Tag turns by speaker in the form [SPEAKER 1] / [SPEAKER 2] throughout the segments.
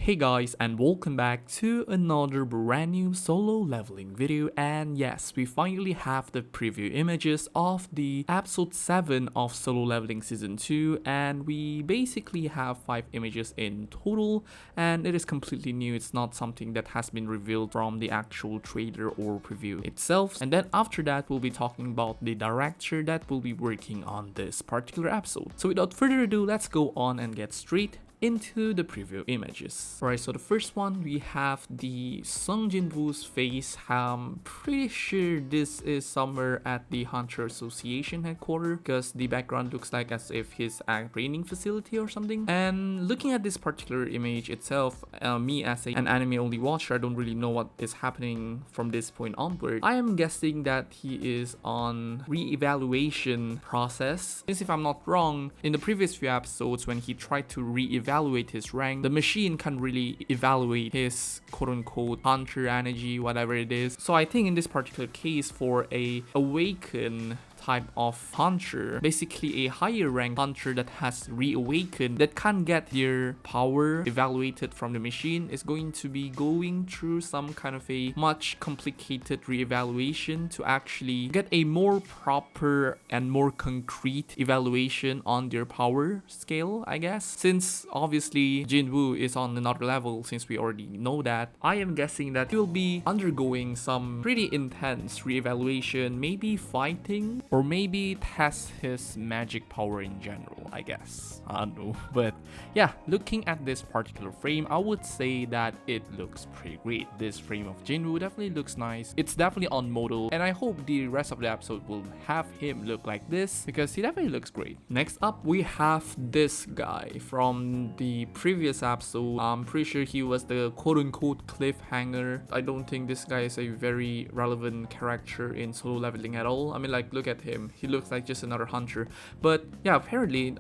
[SPEAKER 1] Hey guys, and welcome back to another brand new solo leveling video. And yes, we finally have the preview images of the episode 7 of solo leveling season 2, and we basically have 5 images in total, and it is completely new. It's not something that has been revealed from the actual trailer or preview itself. And then after that, we'll be talking about the director that will be working on this particular episode. So without further ado, let's go on and get straight into the preview images. Alright, so the first one, we have the Sung Jin-woo's face. I'm pretty sure this is somewhere at the Hunter Association headquarters, because the background looks like as if he's at a training facility or something. And looking at this particular image itself, me as an anime only watcher, I don't really know what is happening from this point onward. I am guessing that he is on re-evaluation process, since if I'm not wrong, in the previous few episodes when he tried to re-evaluate his rank, the machine can't really evaluate his quote-unquote hunter energy, whatever it is. So I think in this particular case, for a awaken type of hunter, basically a higher rank hunter that has reawakened, that can't get their power evaluated from the machine, is going to be going through some kind of a much complicated reevaluation to actually get a more proper and more concrete evaluation on their power scale, I guess. Since obviously Jin-woo is on another level, since we already know that, I am guessing that he'll be undergoing some pretty intense reevaluation, maybe fighting, or maybe test his magic power in general, I guess. I don't know. But yeah, looking at this particular frame, I would say that it looks pretty great. This frame of Jin-woo definitely looks nice. It's definitely on model, and I hope the rest of the episode will have him look like this, because he definitely looks great. Next up, we have this guy from the previous episode. I'm pretty sure he was the quote-unquote cliffhanger. I don't think this guy is a very relevant character in solo leveling at all. I mean, like, look at him. He looks like just another hunter. But yeah, apparently,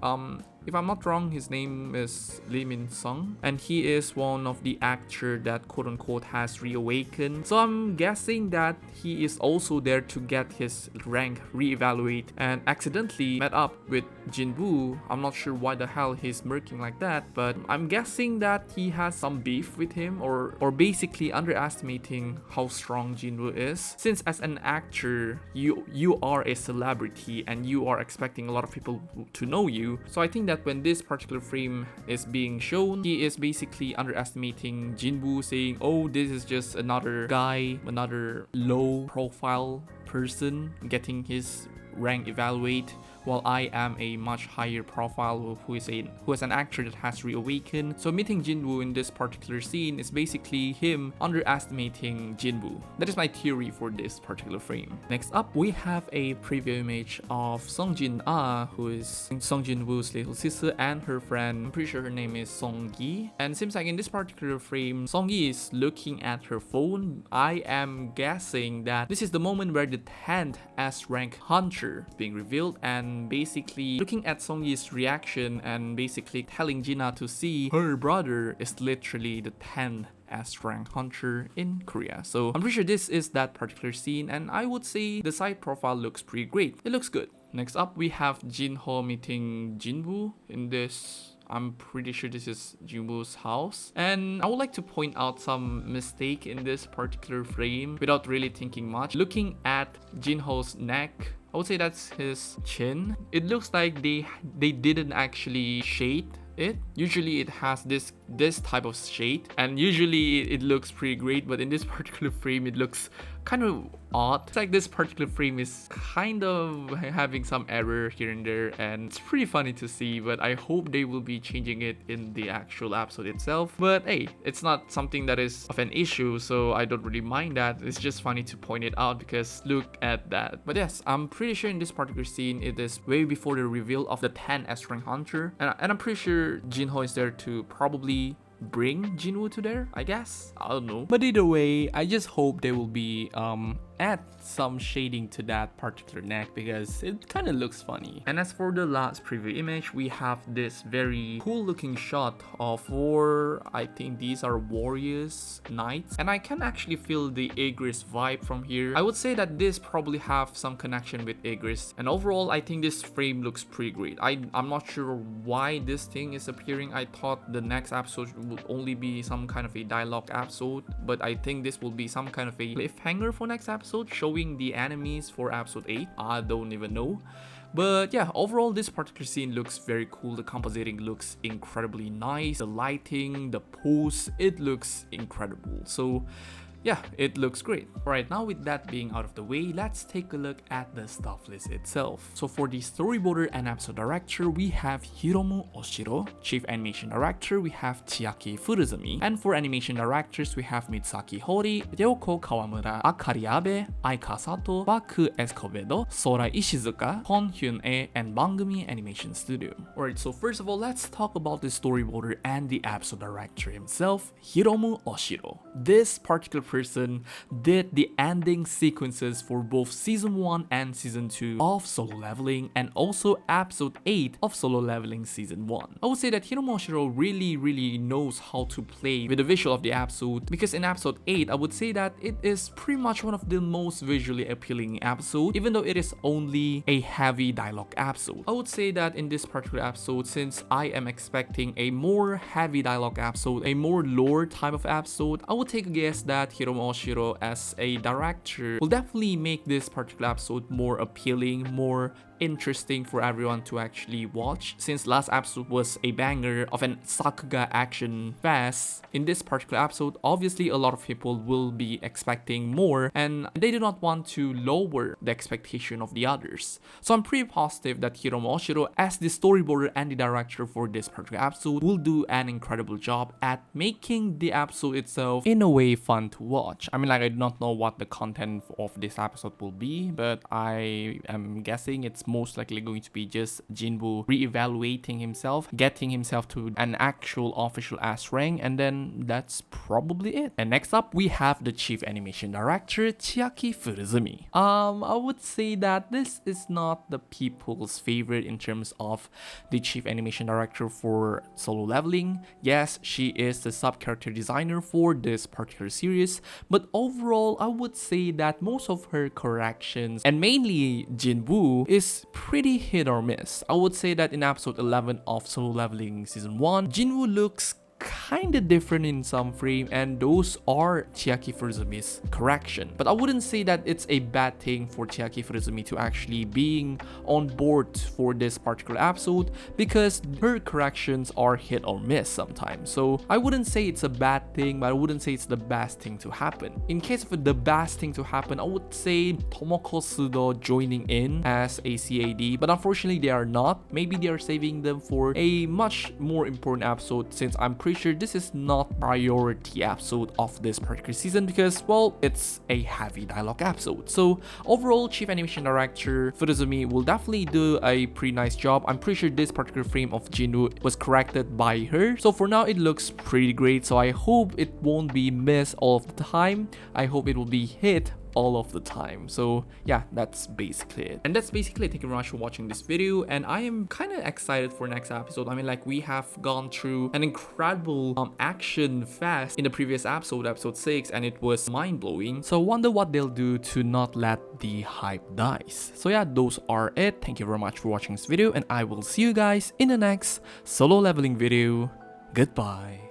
[SPEAKER 1] if I'm not wrong, his name is Lee Min-sung, and he is one of the actor that quote-unquote has reawakened. So I'm guessing that he is also there to get his rank reevaluate and accidentally met up with Jin-woo. I'm not sure why the hell he's smirking like that, but I'm guessing that he has some beef with him, or basically underestimating how strong Jin-woo is. Since as an actor, you are a celebrity and you are expecting a lot of people to know you. So I think that when this particular frame is being shown, he is basically underestimating Jin-woo, saying, oh, this is just another guy, another low profile person getting his rank evaluate, while I am a much higher profile who is an actor that has reawakened. So meeting Jin-woo in this particular scene is basically him underestimating Jin-woo. That is my theory for this particular frame. Next up, we have a preview image of Song Jin-ah, who is Song Jin-woo's little sister, and her friend. I'm pretty sure her name is Song-gi. And it seems like in this particular frame, Song-gi is looking at her phone. I am guessing that this is the moment where the 10th S rank hunter is being revealed, and basically looking at Song-gi's reaction and basically telling Jina to see her brother is literally the 10th as rank hunter in Korea. So I'm pretty sure this is that particular scene, and I would say the side profile looks pretty great. It looks good. Next up, we have Jin-ho meeting Jin-woo in this. I'm pretty sure this is Jin-woo's house, and I would like to point out some mistake in this particular frame without really thinking much. Looking at Jin-ho's neck, I would say that's his chin. It looks like they didn't actually shade it. Usually it has this type of shade, and usually it looks pretty great, but in this particular frame it looks kind of odd. It's like this particular frame is kind of having some error here and there, and it's pretty funny to see, but I hope they will be changing it in the actual episode itself. But hey, it's not something that is of an issue, so I don't really mind that. It's just funny to point it out because look at that. But yes, I'm pretty sure in this particular scene it is way before the reveal of the 10 S rank hunter, and I'm pretty sure Jin-ho is there to probably bring Jin-woo to there, I guess. I don't know. But either way, I just hope they will be add some shading to that particular neck because it kind of looks funny. And as for the last preview image, we have this very cool looking shot of four, I think these are warriors, knights, and I can actually feel the Igris vibe from here. I would say that this probably have some connection with Igris, and overall I think this frame looks pretty great. I'm not sure why this thing is appearing. I thought the next episode would only be some kind of a dialogue episode, but I think this will be some kind of a cliffhanger for next episode, showing the enemies for episode 8. I don't even know. But yeah, overall this particular scene looks very cool. The compositing looks incredibly nice. The lighting, the pose, it looks incredible. So yeah, it looks great. Alright, now with that being out of the way, let's take a look at the stuff list itself. So for the storyboarder and episode director, we have Hiromu Oshiro. Chief animation director, we have Chiaki Furuzumi. And for animation directors, we have Mitsaki Hori, Ryoko Kawamura, Akari Abe, Aika Sato, Baku Escobedo, Sora Ishizuka, Kon Hyun-e, and Bangumi Animation Studio. Alright, so first of all, let's talk about the storyboarder and the episode director himself, Hiromu Oshiro. This particular person did the ending sequences for both season 1 and season 2 of Solo Leveling, and also episode 8 of Solo Leveling season 1. I would say that Hiromu Oshiro really knows how to play with the visual of the episode, because in episode 8 I would say that it is pretty much one of the most visually appealing episodes, even though it is only a heavy dialogue episode. I would say that in this particular episode, since I am expecting a more heavy dialogue episode, a more lore type of episode, I would take a guess that Hiromu Oshiro as a director will definitely make this particular episode more appealing, more interesting for everyone to actually watch. Since last episode was a banger of an Sakuga action fest, in this particular episode obviously a lot of people will be expecting more, and they do not want to lower the expectation of the others. So I'm pretty positive that Hiromu Oshiro as the storyboarder and the director for this particular episode will do an incredible job at making the episode itself in a way fun to watch. I mean, like, I do not know what the content of this episode will be, but I am guessing it's most likely going to be just Jinwoo re-evaluating himself, getting himself to an actual official S rank, and then that's probably it. And next up, we have the chief animation director, Chiaki Furuzumi. I would say that this is not the people's favorite in terms of the chief animation director for Solo Leveling. Yes, she is the sub-character designer for this particular series, but overall, I would say that most of her corrections, and mainly Jinwoo, is pretty hit or miss. I would say that in episode 11 of Solo Leveling season 1, Jinwoo looks kinda different in some frame, and those are Chiaki Furuzumi's correction. But I wouldn't say that it's a bad thing for Chiaki Furuzumi to actually being on board for this particular episode, because her corrections are hit or miss sometimes. So I wouldn't say it's a bad thing, but I wouldn't say it's the best thing to happen. In case of the best thing to happen, I would say Tomoko Sudo joining in as a CAD, but unfortunately they are not. Maybe they are saving them for a much more important episode, since I'm pretty sure this is not priority episode of this particular season, because, well, it's a heavy dialogue episode. So overall, chief animation director Furuzumi will definitely do a pretty nice job. I'm pretty sure this particular frame of Jinwoo was corrected by her, so for now it looks pretty great. So I hope it won't be missed all of the time. I hope it will be hit all of the time. So yeah, that's basically it. And that's basically it. Thank you very much for watching this video, and I am kind of excited for next episode. I mean, like, we have gone through an incredible action fest in the previous episode, episode 6, and it was mind-blowing. So I wonder what they'll do to not let the hype dies. So yeah, those are it. Thank you very much for watching this video, and I will see you guys in the next Solo Leveling video. Goodbye.